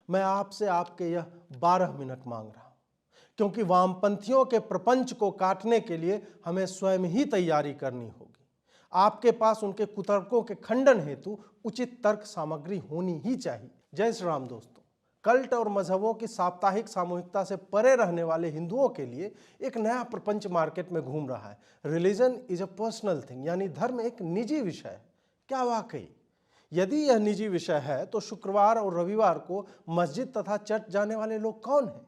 मैं आपसे आपके यह 12 मिनट मांग रहा हूं, क्योंकि वामपंथियों के प्रपंच को काटने के लिए हमें स्वयं ही तैयारी करनी होगी। आपके पास उनके कुतर्कों के खंडन हेतु उचित तर्क सामग्री होनी ही चाहिए। जय श्री राम दोस्तों। कल्ट और मजहबों की साप्ताहिक सामूहिकता से परे रहने वाले हिंदुओं के लिए एक नया प्रपंच मार्केट में घूम रहा है। Religion is a personal thing, यानी धर्म एक निजी विषय है। क्या वाकई? यदि यह निजी विषय है तो शुक्रवार और रविवार को मस्जिद तथा चर्च जाने वाले लोग कौन हैं?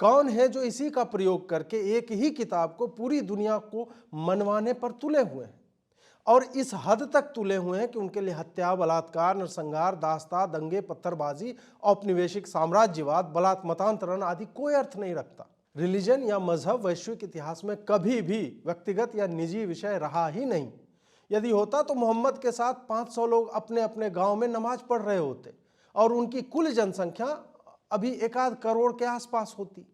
कौन है जो इसी का प्रयोग करके एक ही किताब को पूरी दुनिया को मनवाने पर तुले हुए हैं, और इस हद तक तुले हुए हैं कि उनके लिए हत्या, बलात्कार, नरसंहार, दास्ता, दंगे, पत्थरबाजी, औपनिवेशिक साम्राज्यवाद, बलात् मतांतरण आदि कोई अर्थ नहीं रखता। रिलीजन या मजहब वैश्विक इतिहास में कभी भी व्यक्तिगत या निजी विषय रहा ही नहीं। यदि होता तो मोहम्मद के साथ 500 लोग अपने अपने गांव में नमाज पढ़ रहे होते और उनकी कुल जनसंख्या अभी 1 करोड़ के आसपास होती।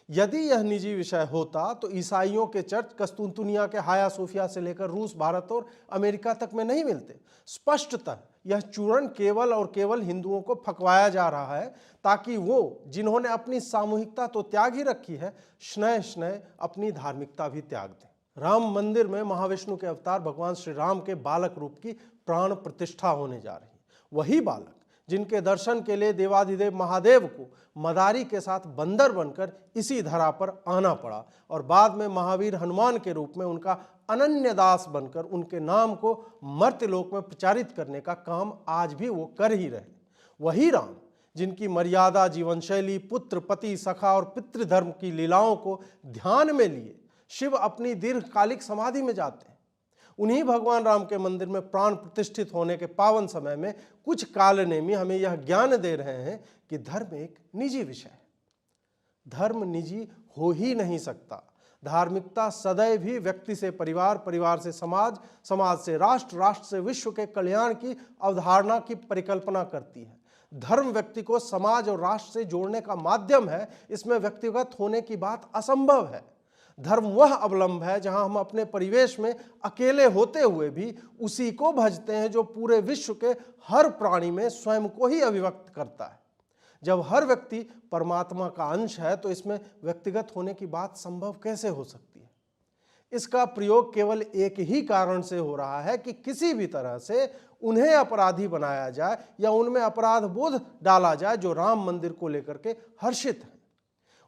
यदि यह निजी विषय होता तो ईसाइयों के चर्च कस्तूनतुनिया के हाया सोफिया से लेकर रूस, भारत और अमेरिका तक में नहीं मिलते। स्पष्टतः यह चूर्ण केवल और केवल हिंदुओं को फकवाया जा रहा है, ताकि वो जिन्होंने अपनी सामूहिकता तो त्याग ही रखी है, स्नय स्नय अपनी धार्मिकता भी त्याग दें। राम मंदिर में महाविष्णु के अवतार भगवान श्री राम के बालक रूप की प्राण प्रतिष्ठा होने जा रही है। वही बालक जिनके दर्शन के लिए देवाधिदेव महादेव को मदारी के साथ बंदर बनकर इसी धरा पर आना पड़ा, और बाद में महावीर हनुमान के रूप में उनका अनन्य दास बनकर उनके नाम को मर्त्यलोक में प्रचारित करने का काम आज भी वो कर ही रहे। वही राम जिनकी मर्यादा, जीवन शैली, पुत्र, पति, सखा और पितृधर्म की लीलाओं को ध्यान में लिए शिव अपनी दीर्घकालिक समाधि में जाते हैं। उन्हीं भगवान राम के मंदिर में प्राण प्रतिष्ठित होने के पावन समय में कुछ कालनेमी हमें यह ज्ञान दे रहे हैं कि धर्म एक निजी विषय है। धर्म निजी हो ही नहीं सकता। धार्मिकता सदैव ही व्यक्ति से परिवार, परिवार से समाज, समाज से राष्ट्र, राष्ट्र से विश्व के कल्याण की अवधारणा की परिकल्पना करती है। धर्म व्यक्ति को समाज और राष्ट्र से जोड़ने का माध्यम है, इसमें व्यक्तिगत होने की बात असंभव है। धर्म वह अवलंब है जहां हम अपने परिवेश में अकेले होते हुए भी उसी को भजते हैं जो पूरे विश्व के हर प्राणी में स्वयं को ही अभिव्यक्त करता है। जब हर व्यक्ति परमात्मा का अंश है तो इसमें व्यक्तिगत होने की बात संभव कैसे हो सकती है? इसका प्रयोग केवल एक ही कारण से हो रहा है कि किसी भी तरह से उन्हें अपराधी बनाया जाए या उनमें अपराध बोध डाला जाए जो राम मंदिर को लेकर के हर्षित हैं।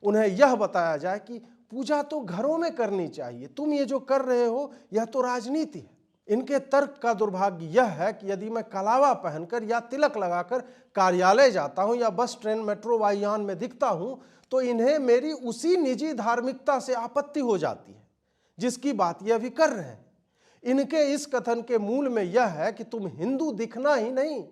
उन्हें यह बताया जाए कि पूजा तो घरों में करनी चाहिए, तुम ये जो कर रहे हो यह तो राजनीति है। इनके तर्क का दुर्भाग्य यह है कि यदि मैं कलावा पहनकर या तिलक लगाकर कार्यालय जाता हूं या बस, ट्रेन, मेट्रो, वायुयान में दिखता हूं तो इन्हें मेरी उसी निजी धार्मिकता से आपत्ति हो जाती है जिसकी बात ये अभी कर रहे हैं। इनके इस कथन के मूल में यह है कि तुम हिंदू दिखना ही नहीं,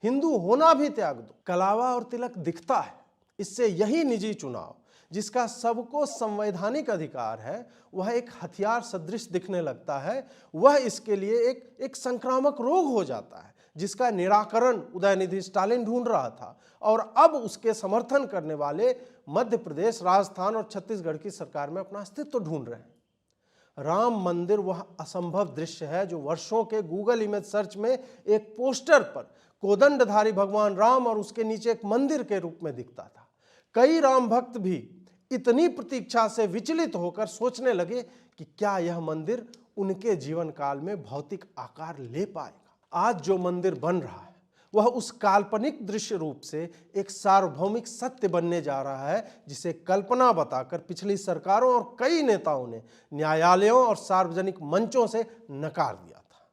हिंदू होना भी त्याग दो। कलावा और तिलक दिखता है, इससे यही निजी चुनाव जिसका सबको संवैधानिक अधिकार है वह एक हथियार सदृश दिखने लगता है। वह इसके लिए एक संक्रामक रोग हो जाता है जिसका निराकरण उदयनिधि स्टालिन ढूंढ रहा था, और अब उसके समर्थन करने वाले मध्य प्रदेश, राजस्थान और छत्तीसगढ़ की सरकार में अपना अस्तित्व ढूंढ रहे हैं। राम मंदिर वह असंभव दृश्य है जो वर्षों के गूगल इमेज सर्च में एक पोस्टर पर कोदंडधारी भगवान राम और उसके नीचे एक मंदिर के रूप में दिखता था। कई राम भक्त भी इतनी प्रतीक्षा से विचलित होकर सोचने लगे कि क्या यह मंदिर उनके जीवन काल में भौतिक आकार ले पाएगा। आज जो मंदिर बन रहा है वह उस काल्पनिक दृश्य रूप से एक सार्वभौमिक सत्य बनने जा रहा है जिसे कल्पना बताकर पिछली सरकारों और कई नेताओं ने न्यायालयों और सार्वजनिक मंचों से नकार दिया था।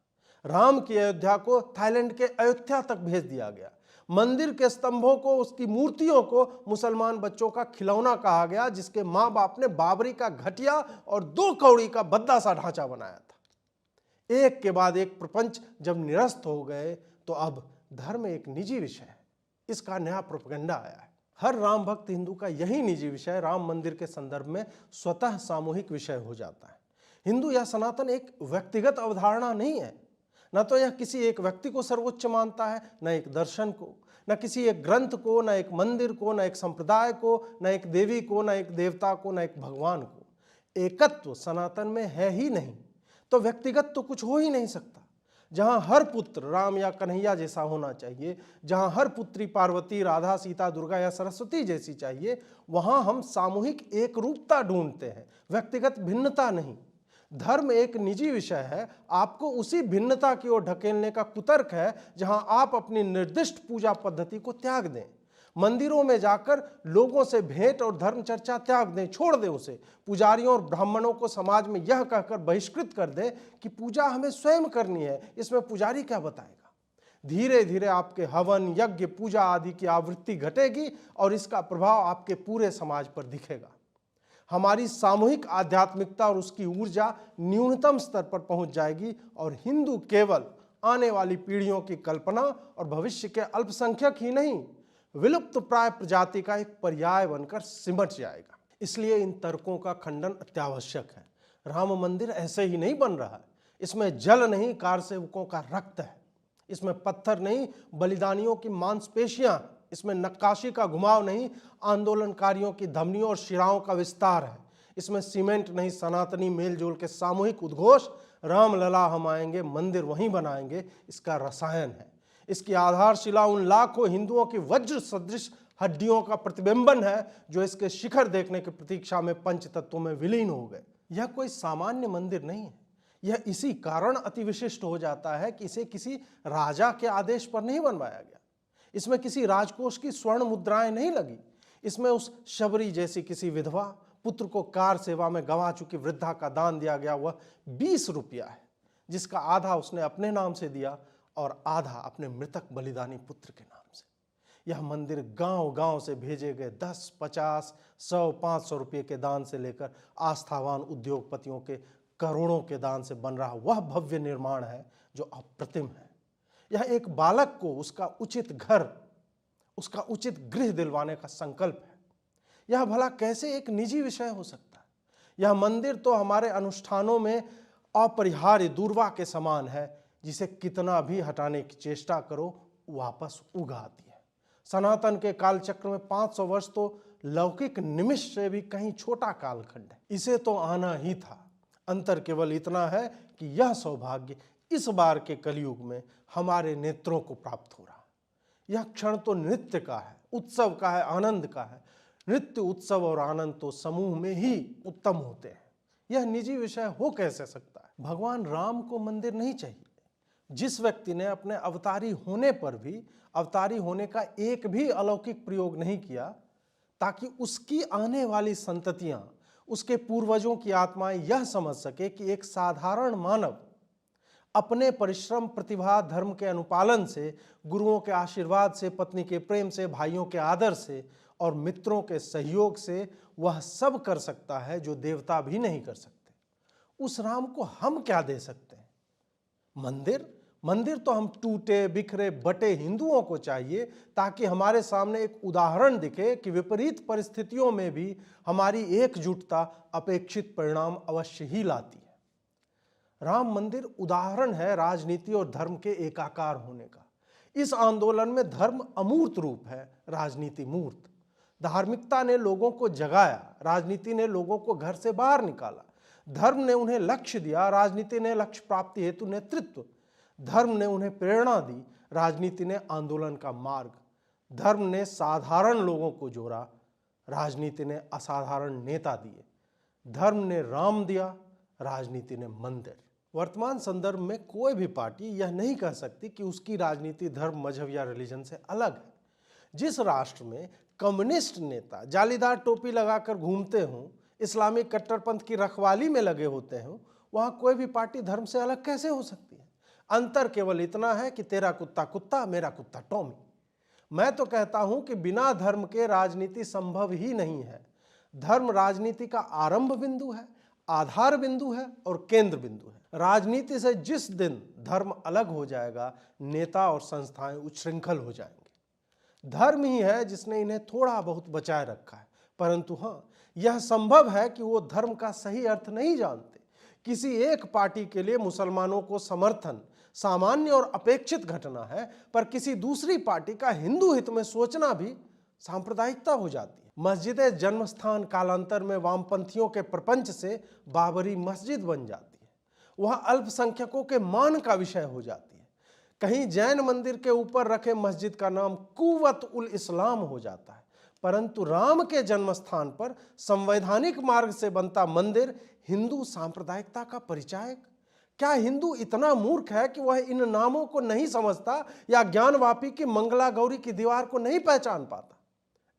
राम की अयोध्या को थाईलैंड के अयोध्या तक भेज दिया गया। मंदिर के स्तंभों को, उसकी मूर्तियों को मुसलमान बच्चों का खिलौना कहा गया जिसके मां बाप ने बाबरी का घटिया और 2 कौड़ी का भद्दा सा ढांचा बनाया था। एक के बाद एक प्रपंच जब निरस्त हो गए तो अब धर्म एक निजी विषय है, इसका नया प्रोपेगेंडा आया है। हर राम भक्त हिंदू का यही निजी विषय राम मंदिर के संदर्भ में स्वतः सामूहिक विषय हो जाता है। हिंदू या सनातन एक व्यक्तिगत अवधारणा नहीं है। न तो यह किसी एक व्यक्ति को सर्वोच्च मानता है, न एक दर्शन को, न किसी एक ग्रंथ को, न एक मंदिर को, न एक संप्रदाय को, न एक देवी को, न एक देवता को, न एक भगवान को। एकत्व सनातन में है ही नहीं तो व्यक्तिगत तो कुछ हो ही नहीं सकता। जहां हर पुत्र राम या कन्हैया जैसा होना चाहिए, जहां हर पुत्री पार्वती, राधा, सीता, दुर्गा या सरस्वती जैसी चाहिए, वहां हम सामूहिक एकरूपता ढूंढते हैं, व्यक्तिगत भिन्नता नहीं। धर्म एक निजी विषय है, आपको उसी भिन्नता की ओर ढकेलने का कुतर्क है जहां आप अपनी निर्दिष्ट पूजा पद्धति को त्याग दें। मंदिरों में जाकर लोगों से भेंट और धर्म चर्चा त्याग दें, छोड़ दें उसे। पुजारियों और ब्राह्मणों को समाज में यह कहकर बहिष्कृत कर दें कि पूजा हमें स्वयं करनी है, इसमें पुजारी क्या बताएगा। धीरे धीरे आपके हवन, यज्ञ, पूजा आदि की आवृत्ति घटेगी और इसका प्रभाव आपके पूरे समाज पर दिखेगा। हमारी सामूहिक आध्यात्मिकता और उसकी ऊर्जा न्यूनतम स्तर पर पहुंच जाएगी और हिंदू केवल आने वाली पीढ़ियों की कल्पना और भविष्य के अल्पसंख्यक ही नहीं, विलुप्त प्राय प्रजाति का एक पर्याय बनकर सिमट जाएगा। इसलिए इन तर्कों का खंडन अत्यावश्यक है। राम मंदिर ऐसे ही नहीं बन रहा है। इसमें जल नहीं, कारसेवकों का रक्त है। इसमें पत्थर नहीं, बलिदानियों की मांसपेशियां हैं। इसमें नक्काशी का घुमाव नहीं, आंदोलनकारियों की धमनियों और शिराओं का विस्तार है। इसमें सीमेंट नहीं, सनातनी मेलजोल के सामूहिक उद्घोष, राम लला हम आएंगे, मंदिर वहीं बनाएंगे, इसका रसायन है। इसकी आधारशिला उन लाखों हिंदुओं की वज्र सदृश हड्डियों का प्रतिबिंबन है जो इसके शिखर देखने की प्रतीक्षा में पंच तत्वों में विलीन हो गए। यह कोई सामान्य मंदिर नहीं है। यह इसी कारण अति विशिष्ट हो जाता है कि इसे किसी राजा के आदेश पर नहीं बनवाया गया। इसमें किसी राजकोष की स्वर्ण मुद्राएं नहीं लगी। इसमें उस शबरी जैसी किसी विधवा, पुत्र को कार सेवा में गंवा चुकी वृद्धा का दान दिया गया वह 20 रुपया है, जिसका आधा उसने अपने नाम से दिया और आधा अपने मृतक बलिदानी पुत्र के नाम से। यह मंदिर गांव-गांव से भेजे गए 10, 50, 100, 500 रुपये के दान से लेकर आस्थावान उद्योगपतियों के करोड़ों के दान से बन रहा वह भव्य निर्माण है जो अप्रतिम है। यह एक बालक को उसका उचित घर, उसका उचित गृह दिलवाने का संकल्प है। यह भला कैसे एक निजी विषय हो सकता है। यह मंदिर तो हमारे अनुष्ठानों में अपरिहार्य दूर्वा के समान है, जिसे कितना भी हटाने की चेष्टा करो वापस उग आती है। सनातन के कालचक्र में 500 वर्ष तो लौकिक निमिष से भी कहीं छोटा कालखंड है। इसे तो आना ही था। अंतर केवल इतना है कि यह सौभाग्य इस बार के कलयुग में हमारे नेत्रों को प्राप्त हो रहा है। यह क्षण तो नृत्य का है, उत्सव का है, आनंद का है। नृत्य, उत्सव और आनंद तो समूह में ही उत्तम होते हैं। यह निजी विषय हो कैसे सकता है। भगवान राम को मंदिर नहीं चाहिए। जिस व्यक्ति ने अपने अवतारी होने पर भी अवतारी होने का एक भी अलौकिक प्रयोग नहीं किया ताकि उसकी आने वाली संततियां, उसके पूर्वजों की आत्माएं यह समझ सके कि एक साधारण मानव अपने परिश्रम, प्रतिभा, धर्म के अनुपालन से, गुरुओं के आशीर्वाद से, पत्नी के प्रेम से, भाइयों के आदर से और मित्रों के सहयोग से वह सब कर सकता है जो देवता भी नहीं कर सकते। उस राम को हम क्या दे सकते हैं? मंदिर तो हम टूटे बिखरे बटे हिंदुओं को चाहिए ताकि हमारे सामने एक उदाहरण दिखे कि विपरीत परिस्थितियों में भी हमारी एकजुटता अपेक्षित परिणाम अवश्य ही लाती है। राम मंदिर उदाहरण है राजनीति और धर्म के एकाकार होने का। इस आंदोलन में धर्म अमूर्त रूप है, राजनीति मूर्त। धार्मिकता ने लोगों को जगाया, राजनीति ने लोगों को घर से बाहर निकाला। धर्म ने उन्हें लक्ष्य दिया, राजनीति ने लक्ष्य प्राप्ति हेतु नेतृत्व। धर्म ने उन्हें प्रेरणा दी, राजनीति ने आंदोलन का मार्ग। धर्म ने साधारण लोगों को जोड़ा, राजनीति ने असाधारण नेता दिए। धर्म ने राम दिया, राजनीति ने मंदिर। वर्तमान संदर्भ में कोई भी पार्टी यह नहीं कह सकती कि उसकी राजनीति धर्म, मजहब या रिलीजन से अलग है। जिस राष्ट्र में कम्युनिस्ट नेता जालीदार टोपी लगाकर घूमते हों, इस्लामिक कट्टरपंथ की रखवाली में लगे होते हों, वहां कोई भी पार्टी धर्म से अलग कैसे हो सकती है? अंतर केवल इतना है कि तेरा कुत्ता कुत्ता, मेरा कुत्ता टॉमी। मैं तो कहता हूं कि बिना धर्म के राजनीति संभव ही नहीं है। धर्म राजनीति का आरंभ बिंदु है, आधार बिंदु है और केंद्र बिंदु है। राजनीति से जिस दिन धर्म अलग हो जाएगा, नेता और संस्थाएं उच्छृंखल हो जाएंगे। धर्म ही है जिसने इन्हें थोड़ा बहुत बचाए रखा है, परंतु हाँ, यह संभव है कि वो धर्म का सही अर्थ नहीं जानते। किसी एक पार्टी के लिए मुसलमानों को समर्थन सामान्य और अपेक्षित घटना है, पर किसी दूसरी पार्टी का हिंदू हित में सोचना भी सांप्रदायिकता हो जाती है। मस्जिदें जन्मस्थान कालांतर में वामपंथियों के प्रपंच से बाबरी मस्जिद बन जाती है। वह अल्पसंख्यकों के मान का विषय हो जाती है। कहीं जैन मंदिर के ऊपर रखे मस्जिद का नाम कुव्वत उल इस्लाम हो जाता है, परंतु राम के जन्म स्थान पर संवैधानिक मार्ग से बनता मंदिर हिंदू सांप्रदायिकता का परिचायक। क्या हिंदू इतना मूर्ख है कि वह इन नामों को नहीं समझता या ज्ञानवापी की मंगला गौरी की दीवार को नहीं पहचान पाता?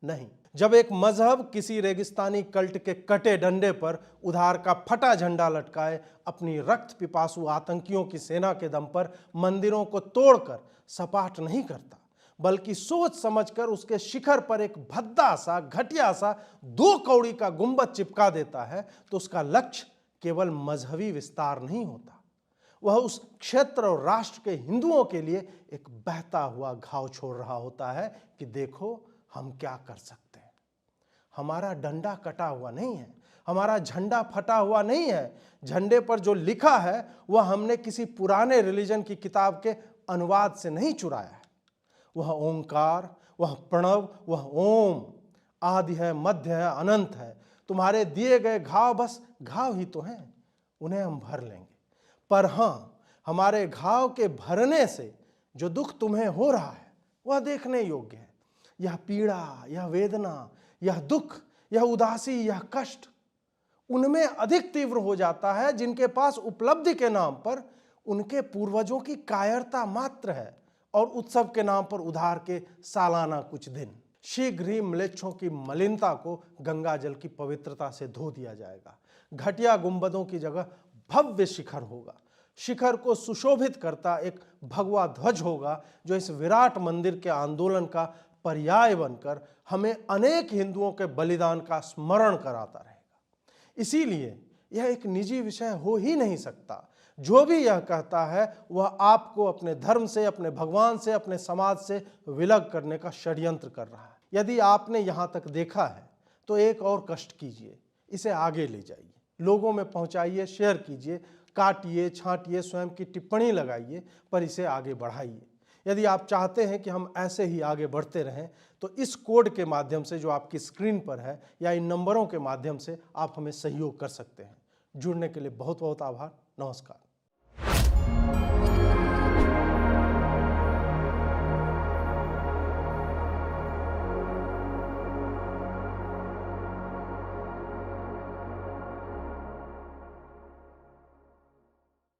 नहीं। जब एक मजहब किसी रेगिस्तानी कल्ट के कटे डंडे पर उधार का फटा झंडा लटकाए अपनी रक्त पिपासु आतंकियों की सेना के दम पर मंदिरों को तोड़कर सपाट नहीं करता, बल्कि सोच समझकर उसके शिखर पर एक भद्दा सा घटिया सा 2 कौड़ी का गुंबद चिपका देता है, तो उसका लक्ष्य केवल मजहबी विस्तार नहीं होता, वह उस क्षेत्र और राष्ट्र के हिंदुओं के लिए एक बहता हुआ घाव छोड़ रहा होता है कि देखो हम क्या कर सकते हैं। हमारा डंडा कटा हुआ नहीं है, हमारा झंडा फटा हुआ नहीं है। झंडे पर जो लिखा है वह हमने किसी पुराने रिलीजन की किताब के अनुवाद से नहीं चुराया है। वह ओंकार, वह प्रणव, वह ओम आदि है, मध्य है, अनंत है। तुम्हारे दिए गए घाव बस घाव ही तो हैं, उन्हें हम भर लेंगे। पर हाँ, हमारे घाव के भरने से जो दुख तुम्हें हो रहा है वह देखने योग्य है। यह पीड़ा, यह वेदना, यह दुख, यह उदासी, यह कष्ट उनमें अधिक तीव्र हो जाता है जिनके पास उपलब्धि के नाम पर उनके पूर्वजों की कायरता मात्र है और उत्सव के नाम पर उधार के सालाना कुछ दिन। शीघ्र ही म्लेच्छों की मलिनता को गंगा जल की पवित्रता से धो दिया जाएगा। घटिया गुंबदों की जगह भव्य शिखर होगा। शिखर को सुशोभित करता एक भगवा ध्वज होगा जो इस विराट मंदिर के आंदोलन का पर्याय बनकर हमें अनेक हिंदुओं के बलिदान का स्मरण कराता रहेगा। इसीलिए यह एक निजी विषय हो ही नहीं सकता। जो भी यह कहता है वह आपको अपने धर्म से, अपने भगवान से, अपने समाज से विलग करने का षड्यंत्र कर रहा है। यदि आपने यहाँ तक देखा है तो एक और कष्ट कीजिए, इसे आगे ले जाइए, लोगों में पहुँचाइए, शेयर कीजिए, काटिए, छांटिए, स्वयं की टिप्पणी लगाइए, पर इसे आगे बढ़ाइए। यदि आप चाहते हैं कि हम ऐसे ही आगे बढ़ते रहें तो इस कोड के माध्यम से जो आपकी स्क्रीन पर है या इन नंबरों के माध्यम से आप हमें सहयोग कर सकते हैं। जुड़ने के लिए बहुत बहुत आभार। नमस्कार।